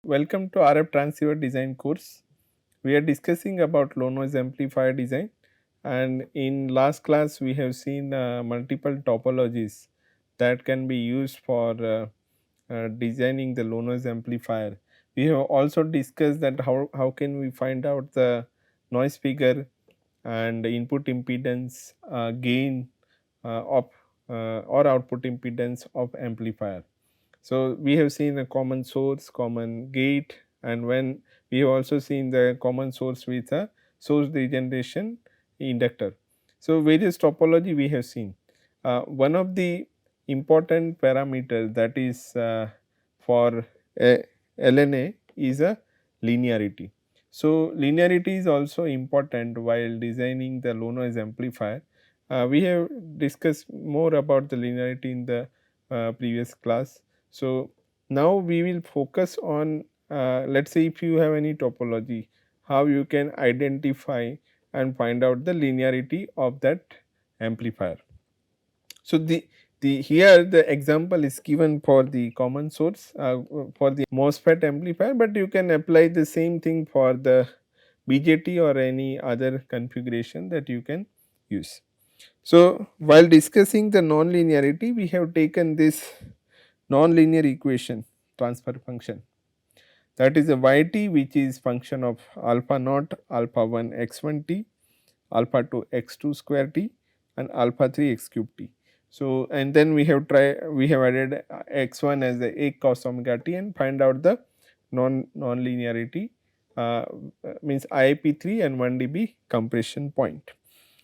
welcome to RF transceiver design course. We are discussing about low noise amplifier design, and in last class we have seen multiple topologies that can be used for designing the low noise amplifier. We have also discussed that how can we find out the noise figure and input impedance, gain of or output impedance of amplifier. So, we have seen a common source, common gate, and when we have also seen the common source with a source regeneration inductor. So, various topology we have seen. One of the important parameter that is for LNA is a linearity. So, linearity is also important while designing the low noise amplifier. We have discussed more about the linearity in the previous class. So, now we will focus on let us say if you have any topology, how you can identify and find out the linearity of that amplifier. So, the here the example is given for the common source for the MOSFET amplifier, but you can apply the same thing for the BJT or any other configuration that you can use. So, while discussing the non-linearity, we have taken this non-linear equation transfer function, that is a yt which is function of alpha naught alpha 1 x1 t, alpha 2 x2 square t and alpha 3 x cube t. So, and then we have added x1 as the a cos omega t and find out the non-linearity means IIP3 and 1 dB compression point.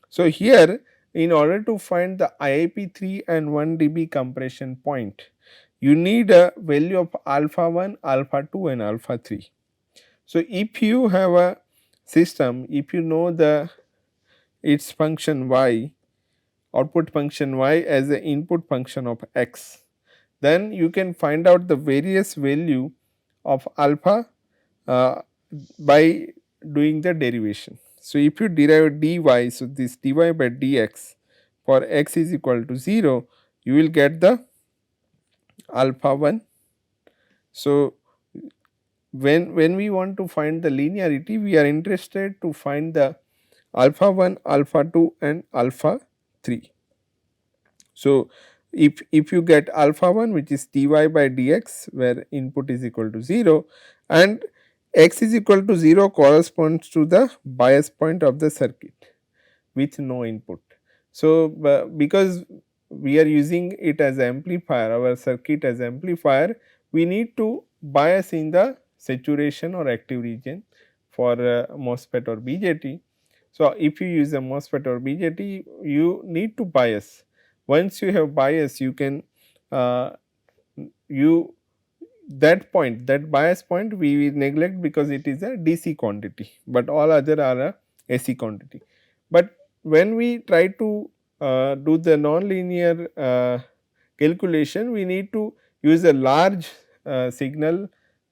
So, here in order to find the IIP3 and 1 dB compression point, you need a value of alpha 1, alpha 2 and alpha 3. So, if you have a system, if you know its function y, output function y as the input function of x, then you can find out the various value of alpha by doing the derivation. So, if you derive dy, so this dy by dx for x is equal to 0, you will get the alpha 1. So, when we want to find the linearity, we are interested to find the alpha 1, alpha 2 and alpha 3. So, if you get alpha 1 which is dy by dx where input is equal to 0 and x is equal to 0 corresponds to the bias point of the circuit with no input. So, because we are using it as amplifier, our circuit as amplifier, we need to bias in the saturation or active region for MOSFET or BJT. So, if you use a MOSFET or BJT, you need to bias. Once you have bias, you can that point, that bias point we will neglect because it is a DC quantity, but all other are a AC quantity. But when we try to do the non-linear calculation, we need to use a large signal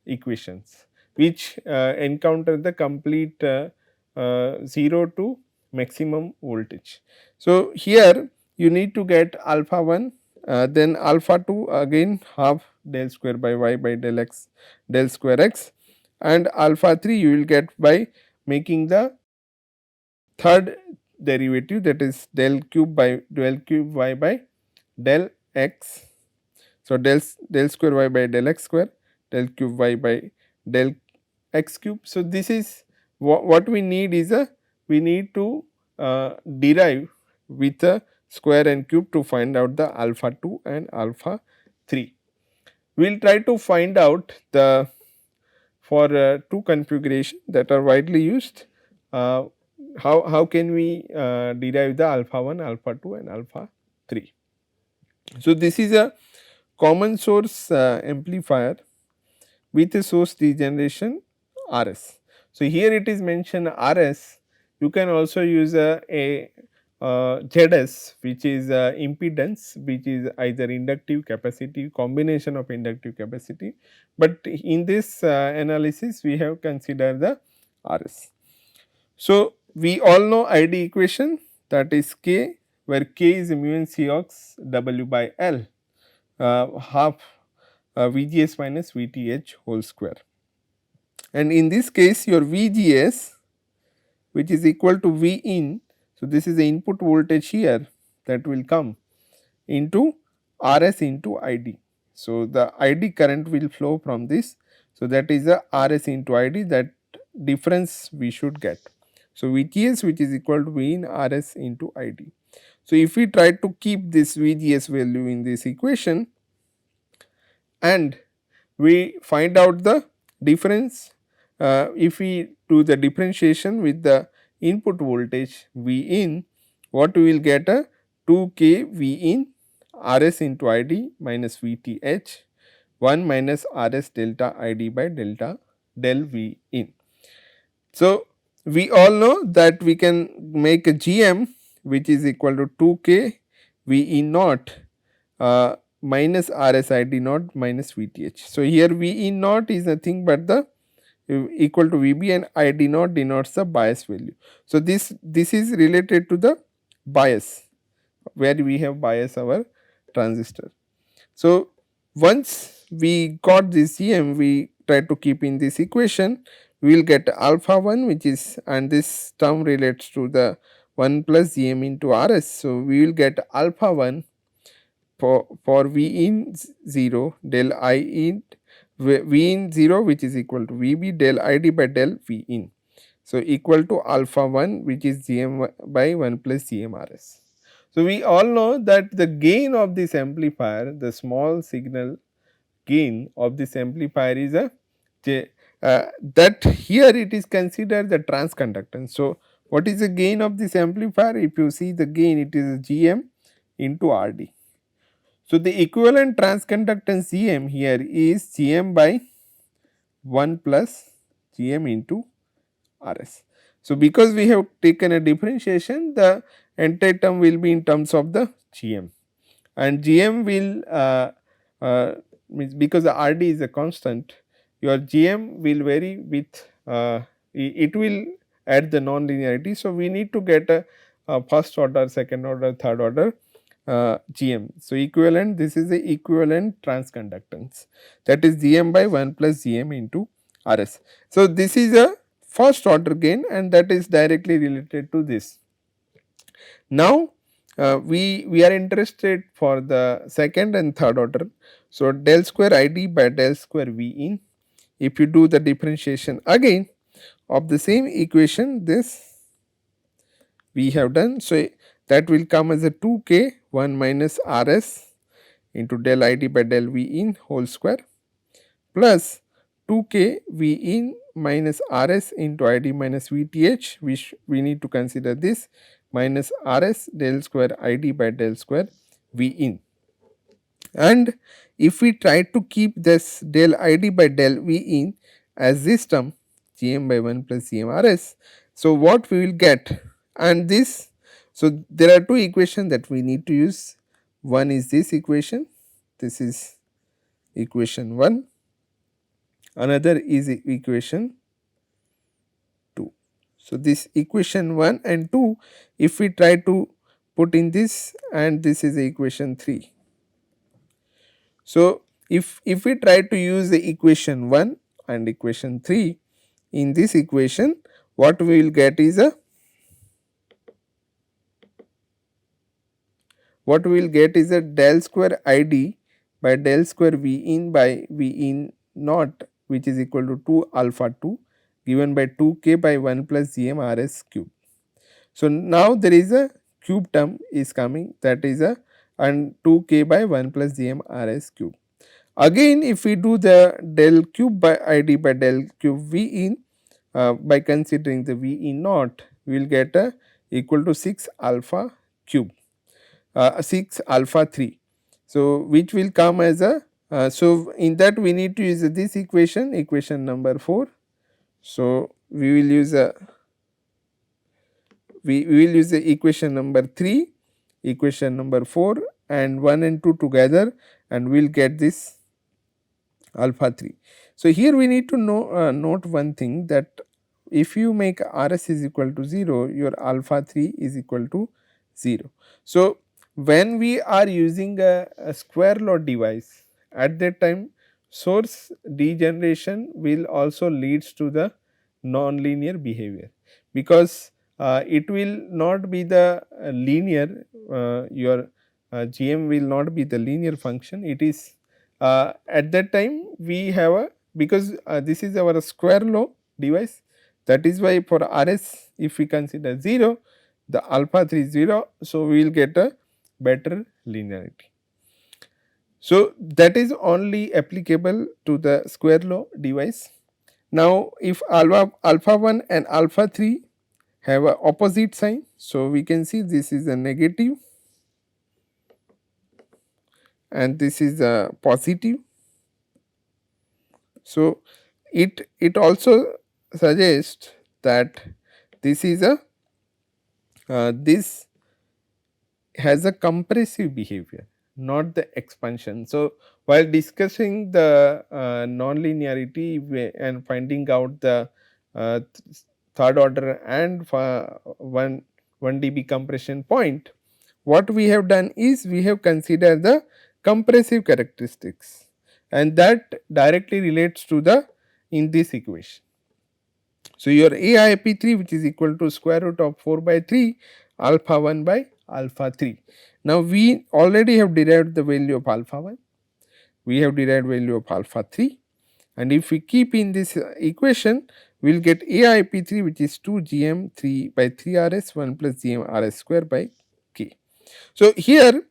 equations which encounter the complete 0 to maximum voltage. So, here you need to get alpha 1, then alpha 2 again half del square by y by del x del square x, and alpha 3 you will get by making the third derivative, that is del cube y by del x. So, del square y by del x square, del cube y by del x cube. So, this is what we need is we need to derive with a square and cube to find out the alpha 2 and alpha 3. We will try to find out the for two configuration that are widely used, how can we derive the alpha 1, alpha 2 and alpha 3. So, this is a common source amplifier with a source regeneration RS. So, here it is mentioned RS, you can also use a ZS which is impedance, which is either inductive capacity, combination of inductive capacity, but in this analysis we have considered the RS. So, we all know ID equation, that is K, where K is mu n C ox W by L half VGS minus VTH whole square. and in this case your VGS, which is equal to V in. So, this is the input voltage here that will come into RS into ID. So, the ID current will flow from this. So, that is the RS into ID, that difference we should get. So, VGS which is equal to V in RS into ID. So, if we try to keep this VGS value in this equation and we find out the difference, if we do the differentiation with the input voltage V in, what we will get a 2k V in RS into ID minus VTH 1 minus RS delta ID by delta del V in. So, we all know that we can make a GM which is equal to 2k V in naught minus RS ID naught minus VTH. So, here V in naught is nothing but the equal to VB, and ID naught denotes the bias value. So, this is related to the bias, where we have bias our transistor. So, once we got this GM, we try to keep in this equation, we will get alpha 1, which is, and this term relates to the 1 plus GM into RS. So, we will get alpha 1 for V in 0 del I in V in 0, which is equal to VB del ID by del V in. So, equal to alpha 1, which is GM by 1 plus GMRS. So, we all know that the gain of this amplifier, the small signal gain of this amplifier is a that here it is considered the transconductance. So, what is the gain of this amplifier? If you see the gain, it is GM into RD. So, the equivalent transconductance GM here is GM by 1 plus GM into RS. So, because we have taken a differentiation, the entire term will be in terms of the GM, and GM will means because the RD is a constant, your GM will vary with it will add the non-linearity. So, we need to get a first order, second order, third order GM. So, equivalent, this is the equivalent transconductance, that is GM by 1 plus GM into RS. So, this is a first order gain, and that is directly related to this. Now, we are interested for the second and third order. So, del square ID by del square V in, if you do the differentiation again of the same equation, this we have done. So, that will come as a 2k 1 minus RS into del ID by del V in whole square plus 2k V in minus RS into ID minus VTH, which we need to consider this, minus RS del square ID by del square V in. And if we try to keep this del ID by del V in as this term GM by 1 plus GM RS, so what we will get, and this, so there are two equations that we need to use. One is this equation, this is equation 1, another is equation 2. So, this equation 1 and 2, if we try to put in this, and this is the equation 3. So, if we try to use the equation 1 and equation 3 in this equation, what we will get is a del square ID by del square V in by V in naught, which is equal to 2 alpha 2 given by 2k by 1 plus GM RS cube. So, now there is a cube term is coming, that is a, and 2k by 1 plus GM RS cube. Again, if we do the del cube by ID by del cube V in by considering the V in naught, we will get a equal to 6 alpha cube, 6 alpha 3. So, which will come as a, so in that we need to use this equation, equation number 4. So, we will use a, we will use the equation number 3, equation number 4, and 1 and 2 together, and we will get this alpha 3. So, here we need to know note one thing, that if you make RS is equal to 0, your alpha 3 is equal to 0. So, when we are using a square law device at that time, source degeneration will also leads to the non-linear behavior, because it will not be the linear, your GM will not be the linear function. It is at that time we have a, because this is our square law device, that is why for RS if we consider 0, the alpha 3 is 0, so we will get a better linearity. So that is only applicable to the square law device. Now if alpha 1 and alpha 3 have a opposite sign, so we can see this is a negative and this is a positive. So it also suggests that this is a this has a compressive behavior, not the expansion. So while discussing the non-linearity and finding out the third order and 1 dB compression point, what we have done is we have considered the compressive characteristics, and that directly relates to the in this equation. So your AIP3 which is equal to square root of 4 by 3 alpha 1 by alpha 3. Now we already have derived the value of alpha 1, we have derived value of alpha 3, and if we keep in this equation we will get AIP3 which is 2 GM 3 by 3 RS 1 plus GM RS square by K. So here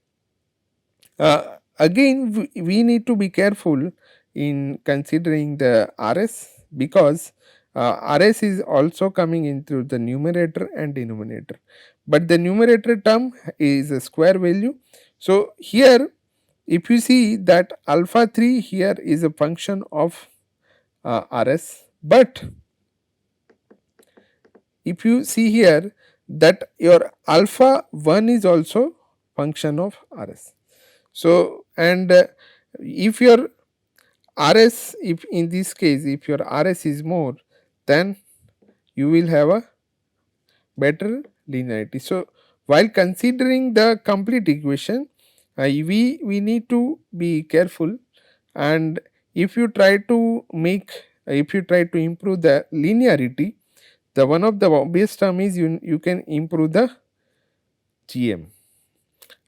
again we need to be careful in considering the RS, because RS is also coming into the numerator and denominator, but the numerator term is a square value. So here if you see that alpha 3 here is a function of RS, but if you see here that your alpha 1 is also function of RS. So and if your RS, if in this case if your RS is more, then you will have a better linearity. So while considering the complete equation, we need to be careful, and if you try to make if you try to improve the linearity, the one of the obvious term is you can improve the GM,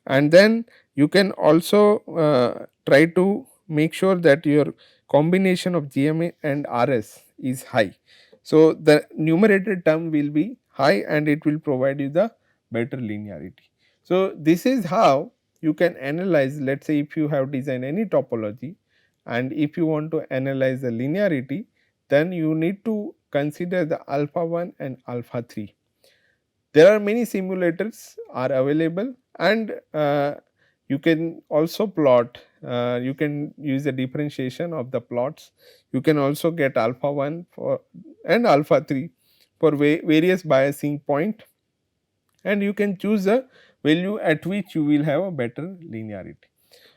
and then you can also try to make sure that your combination of GM and RS is high. So the numerator term will be high and it will provide you the better linearity. So this is how you can analyze, let us say if you have designed any topology and if you want to analyze the linearity, then you need to consider the alpha 1 and alpha 3. There are many simulators are available, and you can also plot, you can use the differentiation of the plots. You can also get alpha 1 for and alpha 3 for various biasing point, and you can choose a value at which you will have a better linearity.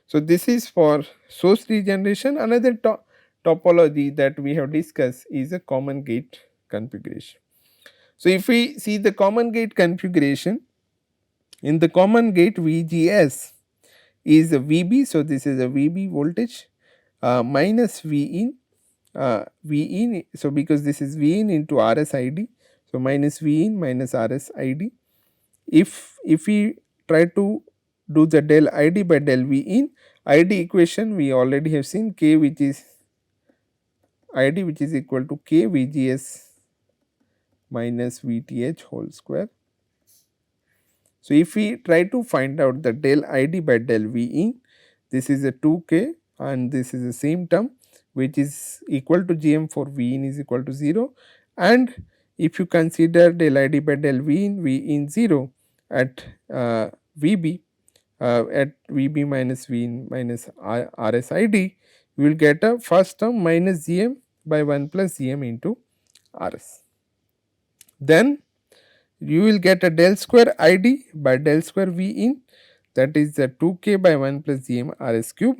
So this is for source regeneration. Another topology that we have discussed is a common gate configuration. So if we see the common gate configuration, in the common gate VGS is a VB, so this is a VB voltage minus V in, so because this is V in into RS ID, so minus V in minus RS ID. If we try to do the del ID by del V in, ID equation we already have seen K, which is ID which is equal to K VGS minus VTH whole square. So if we try to find out the del ID by del V in, this is a 2K and this is the same term which is equal to GM for V in is equal to 0, and if you consider del ID by del V in 0 at VB at VB minus V in minus RS ID, you will get a first term minus GM by 1 plus GM into RS. Then you will get a del square ID by del square V in, that is the 2K by 1 plus GM RS cube,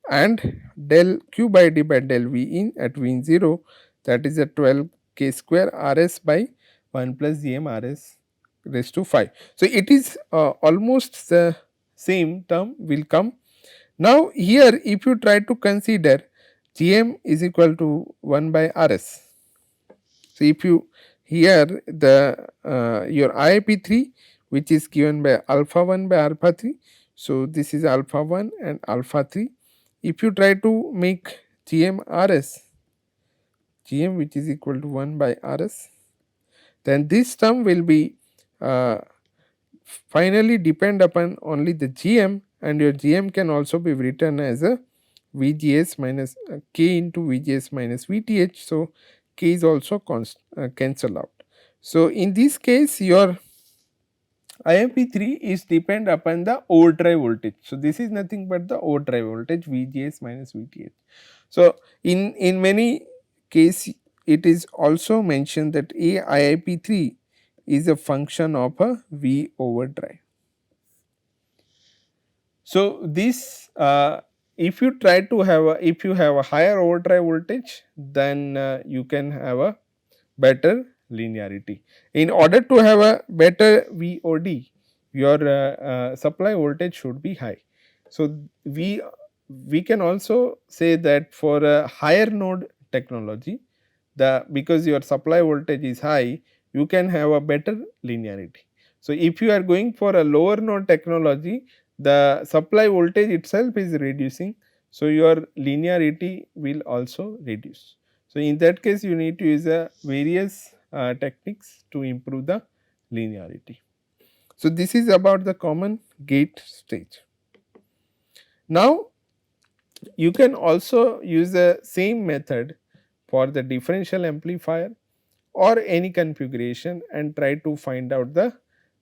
and del cube ID by del V in at V in 0, that is a 12K square RS by 1 plus GM RS raised to 5. So it is almost the same term will come. Now here if you try to consider Gm is equal to 1 by Rs. So, if you here the your IIP3 which is given by alpha 1 by alpha 3. So, this is alpha 1 and alpha 3. If you try to make Gm Rs, Gm which is equal to 1 by Rs, then this term will be uh, finally depend upon only the Gm, and your Gm can also be written as a Vgs minus k into Vgs minus Vth. So, k is also cancel out. So, in this case your IMP3 is depend upon the overdrive voltage. So, this is nothing but the overdrive voltage Vgs minus Vth. So, in many case it is also mentioned that AIP3 is a function of a V overdrive. So, this if you try to have a, if you have a higher overdrive voltage, then you can have a better linearity. In order to have a better VOD, your supply voltage should be high. So, we can also say that for a higher node technology, the because your supply voltage is high, you can have a better linearity. So, if you are going for a lower node technology, the supply voltage itself is reducing. So, your linearity will also reduce. So, in that case you need to use various techniques to improve the linearity. So, this is about the common gate stage. Now, you can also use the same method for the differential amplifier or any configuration and try to find out the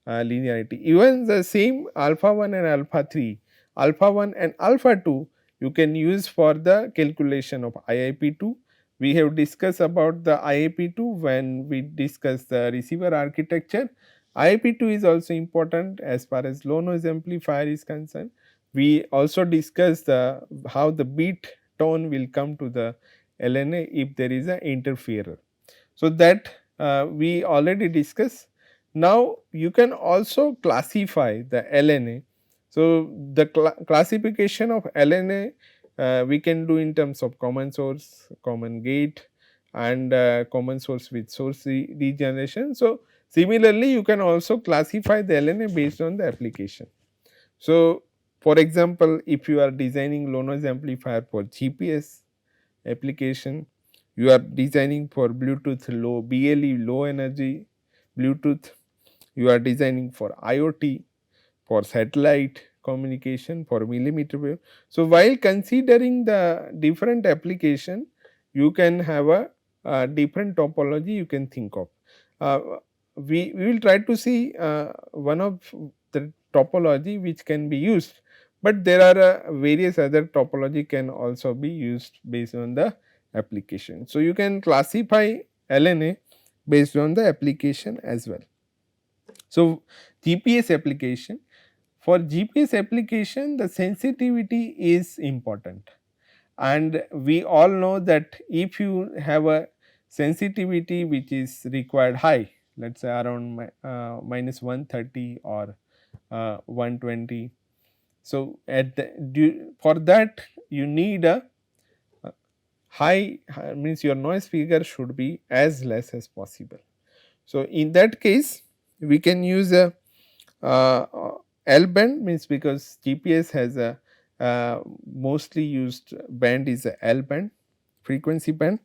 linearity. Even the same alpha 1 and alpha 3, alpha 1 and alpha 2 you can use for the calculation of IIP2. We have discussed about the IIP2 when we discussed the receiver architecture. IIP2 is also important as far as low noise amplifier is concerned. We also discussed how the beat tone will come to the LNA if there is an interferer. So, that we already discussed. Now, you can also classify the LNA. So, the classification of LNA we can do in terms of common source, common gate and common source with source regeneration. So, similarly you can also classify the LNA based on the application. So, for example, if you are designing low noise amplifier for GPS application, you are designing for Bluetooth low BLE low energy Bluetooth, you are designing for IoT, for satellite communication, for millimeter wave. So, while considering the different application, you can have a different topology you can think of. We will try to see one of the topology which can be used, but there are various other topology can also be used based on the application. So, you can classify LNA based on the application as well. So, GPS application, for GPS application the sensitivity is important, and we all know that if you have a sensitivity which is required high, let us say around minus 130 or 120. So, at the for that you need a high means your noise figure should be as less as possible. So, in that case we can use a L band, means because GPS has a mostly used band is a L band frequency band,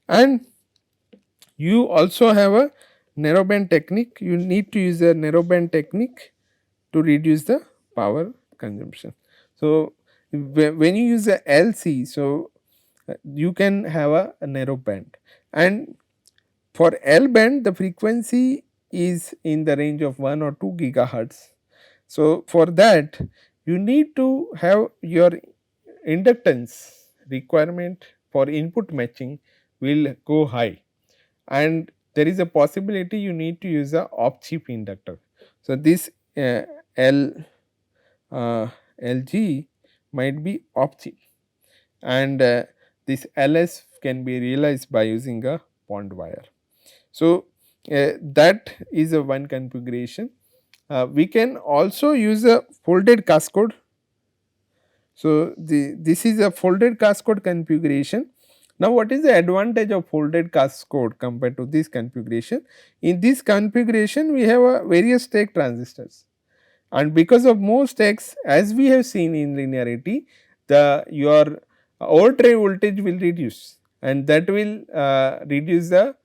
and you also have a narrowband technique. You need to use a narrowband technique to reduce the power consumption. So, when you use a LC, so you can have a narrow band, and for L band the frequency is in the range of 1 or 2 gigahertz. So, for that you need to have your inductance requirement for input matching will go high, and there is a possibility you need to use a off chip inductor. So, this L LG might be off chip, and this LS can be realized by using a pond wire. So, that is a one configuration. We can also use a folded cascode. So, this is a folded cascode configuration. Now what is the advantage of folded cascode compared to this configuration? In this configuration we have a various state transistors, and because of more stacks, as we have seen in linearity, the your overdrive voltage will reduce, and that will reduce that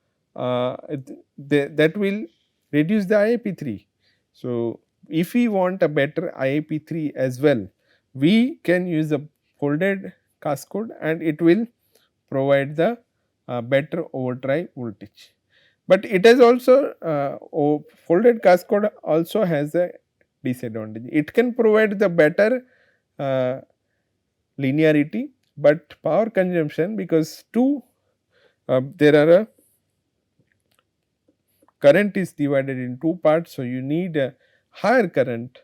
will reduce the IAP3. So if we want a better IAP3 as well, we can use a folded cascode and it will provide the better overdrive voltage. But it has also folded cascode also has a disadvantage. It can provide the better uh, linearity, but power consumption, because there are a current is divided in two parts. So you need a higher current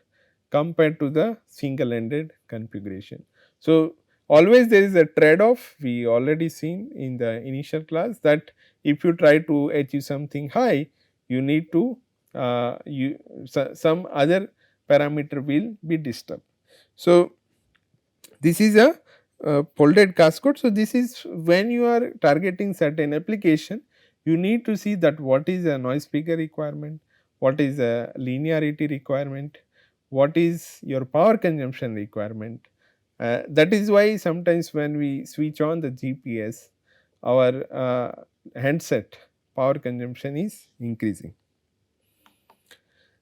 compared to the single ended configuration. So always there is a trade off. We already seen in the initial class that if you try to achieve something high, you need to some other parameter will be disturbed. So this is a folded cascode. So this is when you are targeting certain application, you need to see that what is a noise figure requirement, what is a linearity requirement, what is your power consumption requirement. That is why sometimes when we switch on the GPS, our handset power consumption is increasing.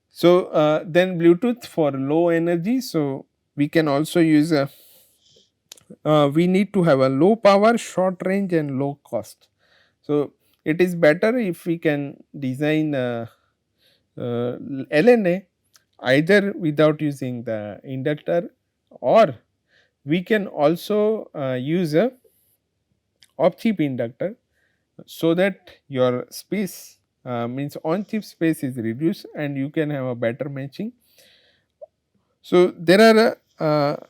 So then Bluetooth for low energy. So we can also use a we need to have a low power, short range and low cost. So it is better if we can design LNA either without using the inductor, or we can also use a off chip inductor, so that your space means on chip space is reduced and you can have a better matching. So there are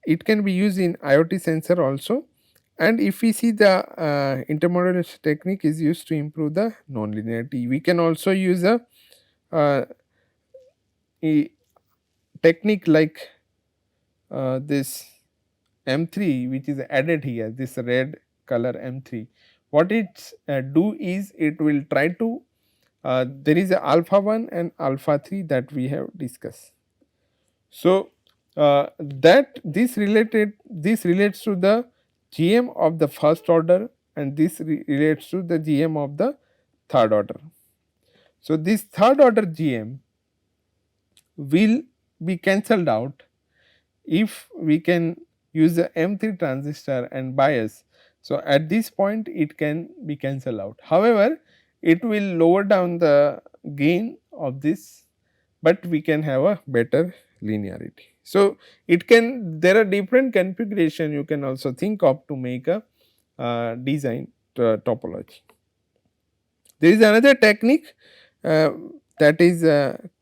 it can be used in IoT sensor also, and if we see the intermodulation technique is used to improve the non-linearity. We can also use uh, a technique like this M3, which is added here, this red color M3. What it do is it will try to there is a alpha 1 and alpha 3 that we have discussed. So that this relates to the GM of the first order, and this relates to the GM of the third order. So this third order GM will be cancelled out if we can use the M3 transistor and bias. So at this point it can be cancelled out. However, it will lower down the gain of this, but we can have a better linearity. So it can, there are different configuration you can also think of to make a design topology. There is another technique uh, that is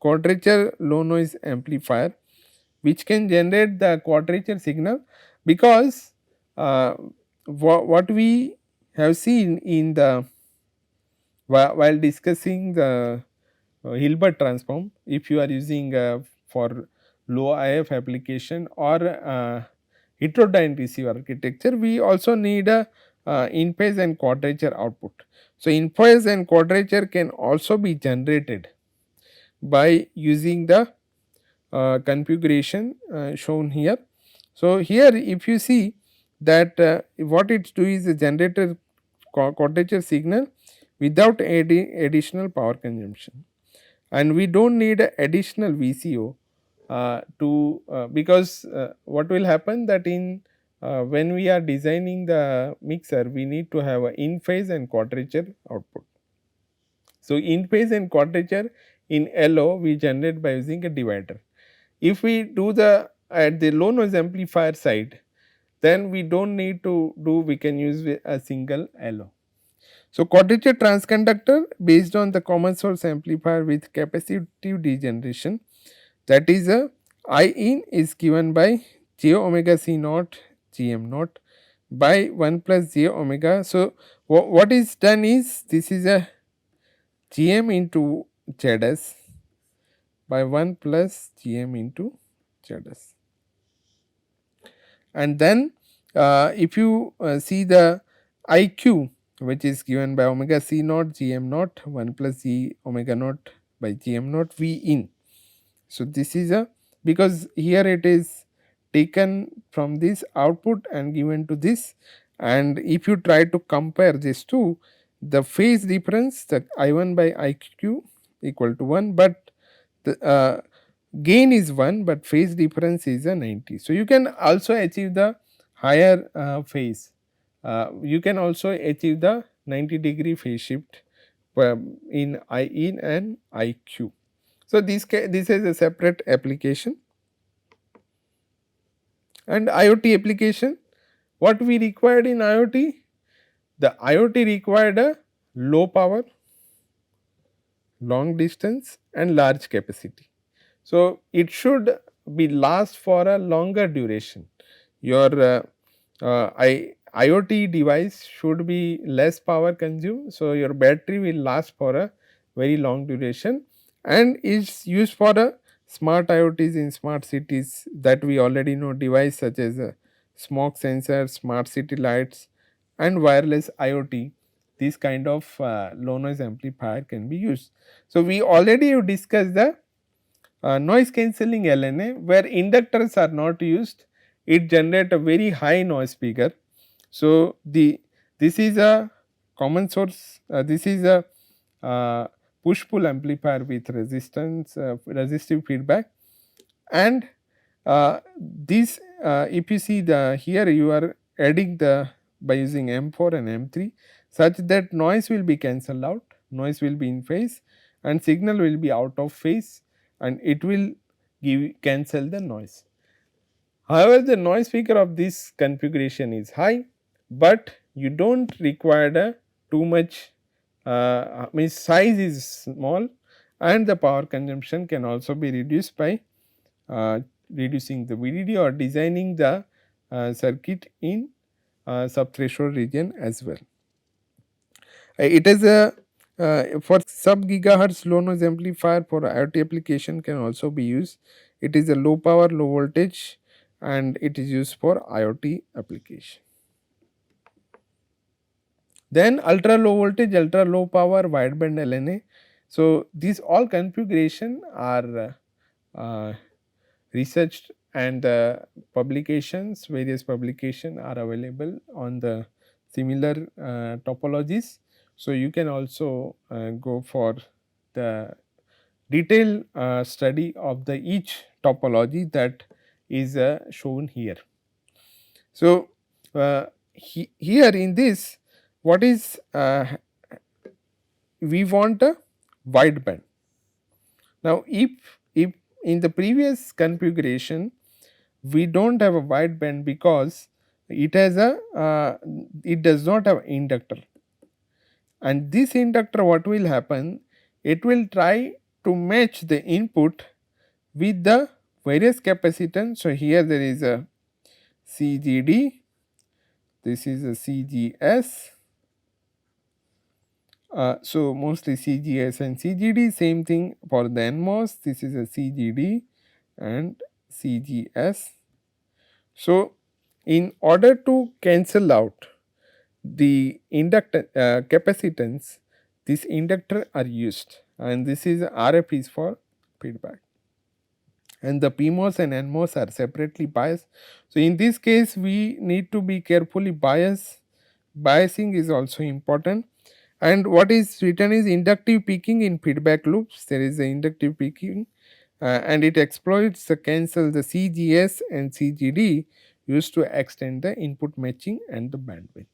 quadrature low noise amplifier, which can generate the quadrature signal, because what we have seen in the while discussing the Hilbert transform, if you are using for low IF application or heterodyne receive architecture, we also need a in phase and quadrature output. So in phase and quadrature can also be generated by using the configuration shown here. So here if you see that what it do is a generator quadrature signal without additional power consumption, and we do not need a additional VCO to because what will happen that in when we are designing the mixer, we need to have a in phase and quadrature output. So in phase and quadrature in LO we generate by using a divider. If we do the at the low noise amplifier side, then we do not need to do, we can use a single LO. So quadrature transconductor based on the common source amplifier with capacitive degeneration, that is a I in is given by j omega c naught gm naught by 1 plus j omega. So what is done is this is a gm into zs by 1 plus gm into zs, and then if you see the IQ, which is given by omega c naught gm naught 1 plus g omega naught by gm naught v in. So, this is a, because here it is taken from this output and given to this, and if you try to compare these two, the phase difference, the I1 by IQ equal to 1, but the gain is 1, but phase difference is a 90. So, you can also achieve the higher phase, you can also achieve the 90-degree phase shift in I in and IQ. So, this is a separate application. And IoT application, what we required in IoT? The IoT required a low power, long distance and large capacity. So, it should be last for a longer duration. Your IoT device should be less power consumed. So, your battery will last for a very long duration and is used for a smart IoTs in smart cities that we already know, device such as smoke sensor, smart city lights and wireless IoT. This kind of low noise amplifier can be used. So, we already have discussed the noise cancelling LNA, where inductors are not used, it generate a very high noise figure. So, this is a common source, this is a push pull amplifier with resistance resistive feedback, and this if you see the here you are adding the by using M4 and M3 such that noise will be cancelled out, noise will be in phase and signal will be out of phase and it will give cancel the noise. However, the noise figure of this configuration is high, but you do not require a too much means size is small and the power consumption can also be reduced by reducing the VDD or designing the circuit in sub-threshold region as well. It is a for sub gigahertz low noise amplifier for IoT application can also be used. It is a low power, low voltage and it is used for IoT application. Then ultra low voltage, ultra low power, wideband LNA. So, these all configuration are researched and publications, various publications are available on the similar topologies. So, you can also go for the detailed study of the each topology that is shown here. So, here in this what is we want a wideband. Now, if in the previous configuration we do not have a wideband because it has a it does not have inductor, and this inductor what will happen, it will try to match the input with the various capacitance. So, here there is a CGD, this is a CGS. So, mostly CGS and CGD, same thing for the NMOS, this is a CGD and CGS. So, in order to cancel out the inductor capacitance, this inductor are used and this is RF is for feedback and the PMOS and NMOS are separately biased. So, in this case we need to be carefully biasing is also important. And what is written is inductive peaking in feedback loops, there is a inductive peaking and it exploits the cancel the CGS and CGD used to extend the input matching and the bandwidth.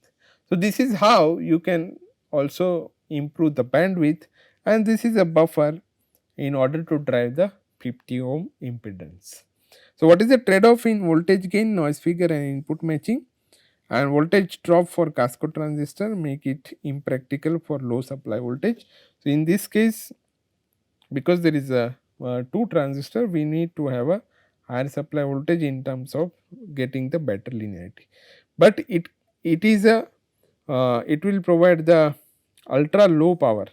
So, this is how you can also improve the bandwidth, and this is a buffer in order to drive the 50 ohm impedance. So, what is the trade off in voltage gain, noise figure and input matching? And voltage drop for cascode transistor make it impractical for low supply voltage. So, in this case because there is a 2 transistor, we need to have a higher supply voltage in terms of getting the better linearity, but it is a it will provide the ultra low power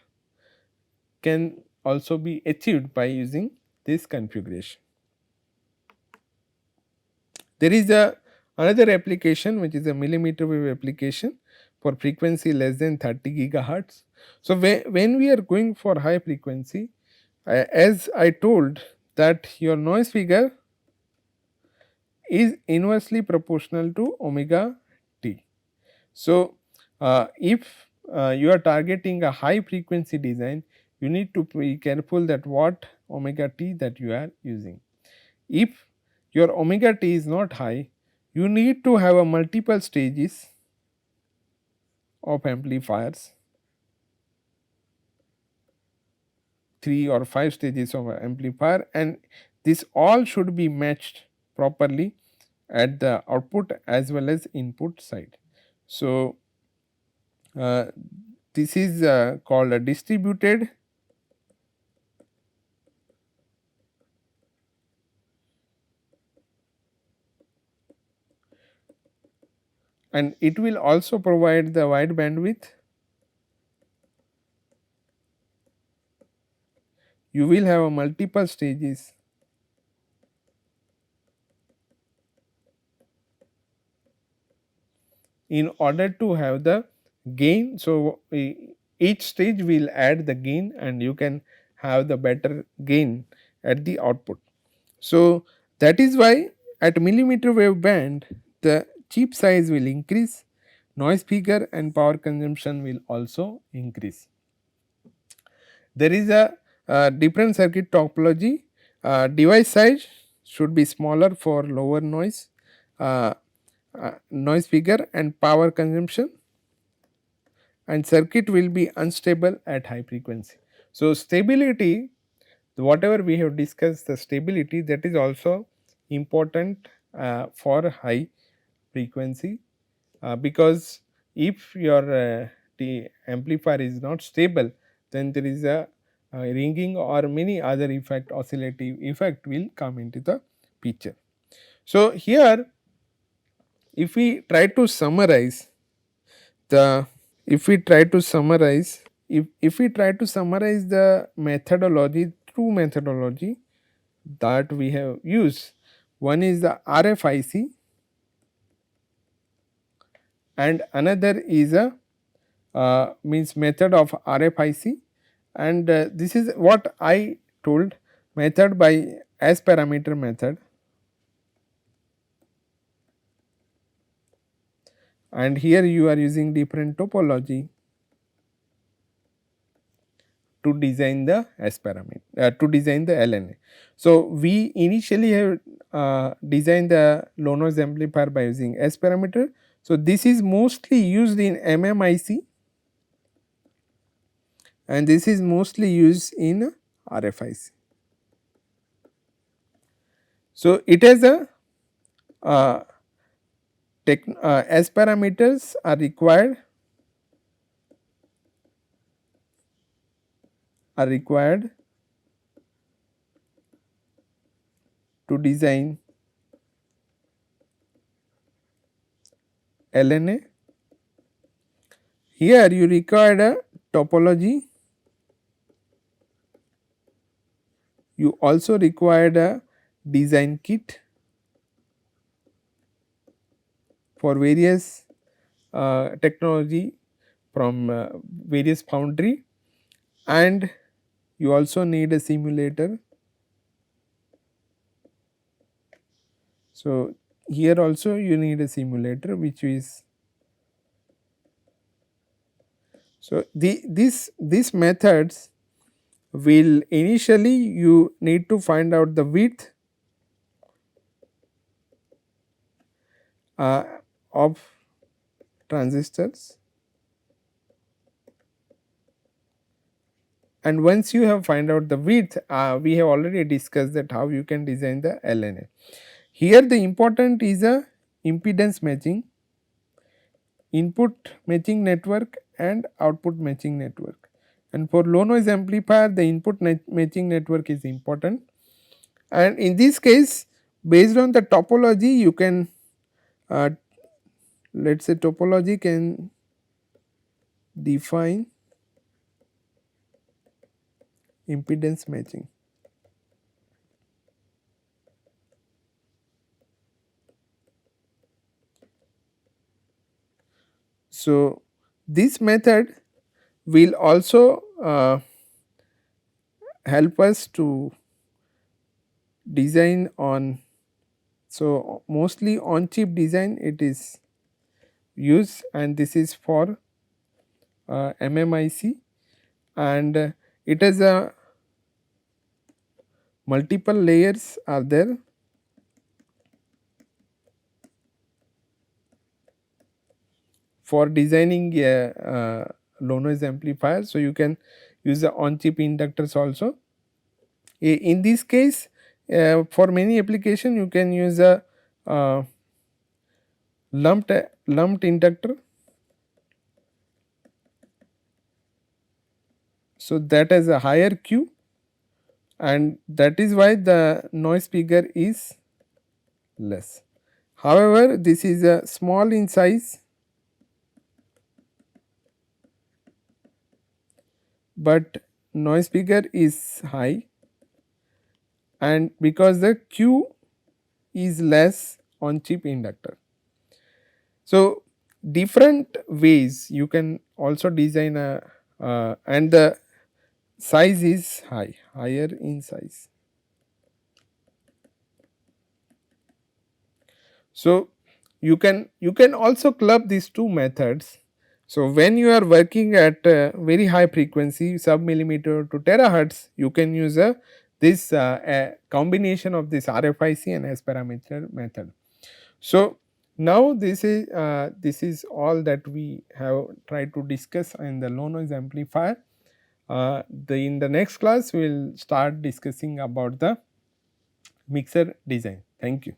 can also be achieved by using this configuration. There is a another application which is a millimeter wave application for frequency less than 30 gigahertz. So when we are going for high frequency, as I told that your noise figure is inversely proportional to omega t. So if you are targeting a high frequency design, you need to be careful that what omega t that you are using. If your omega t is not high, you need to have a multiple stages of amplifiers, 3 or 5 stages of amplifier, and this all should be matched properly at the output as well as input side. So uh, this is called a distributed and it will also provide the wide bandwidth. You will have a multiple stages in order to have the gain. So each stage will add the gain and you can have the better gain at the output. So that is why at millimeter wave band the chip size will increase, noise figure and power consumption will also increase. There is a different circuit topology. Device size should be smaller for lower noise, noise figure and power consumption, and circuit will be unstable at high frequency. So stability, whatever we have discussed, the stability that is also important for high frequency, because if your the amplifier is not stable, then there is a ringing or many other effect, oscillative effect will come into the picture. So here if we try to summarize the if we try to summarize the methodology, true methodology that we have used, one is the RFIC and another is a means method of RFIC, and this is what I told, method by S parameter method, and here you are using different topology to design the S parameter, to design the LNA. So we initially have designed the low noise amplifier by using S parameter. So this is mostly used in MMIC and this is mostly used in RFIC. So it has a S parameters are required to design LNA. Here you require a topology, you also required a design kit for various technology from various foundry, and you also need a simulator. So here also you need a simulator, which is, so these methods will initially you need to find out the width of transistors, and once you have find out the width, we have already discussed that how you can design the LNA. Here the important is a impedance matching, input matching network and output matching network, and for low noise amplifier the input matching network is important, and in this case based on the topology you can let us say topology can define impedance matching. So this method will also help us to design on. So, mostly on chip design it is used, and this is for MMIC, and it has a multiple layers are there. For designing a low noise amplifier. So, you can use the on chip inductors also. In this case, for many application you can use a uh, lumped inductor. So, that has a higher Q, and that is why the noise figure is less. However, this is a small in size, but noise figure is high, and because the Q is less on chip inductor. So, different ways you can also design a and the size is higher in size. So, you can also club these two methods. So, when you are working at very high frequency sub millimeter to terahertz, you can use a combination of this RFIC and S parameter method. So, now this is all that we have tried to discuss in the low noise amplifier. In the next class we will start discussing about the mixer design. Thank you.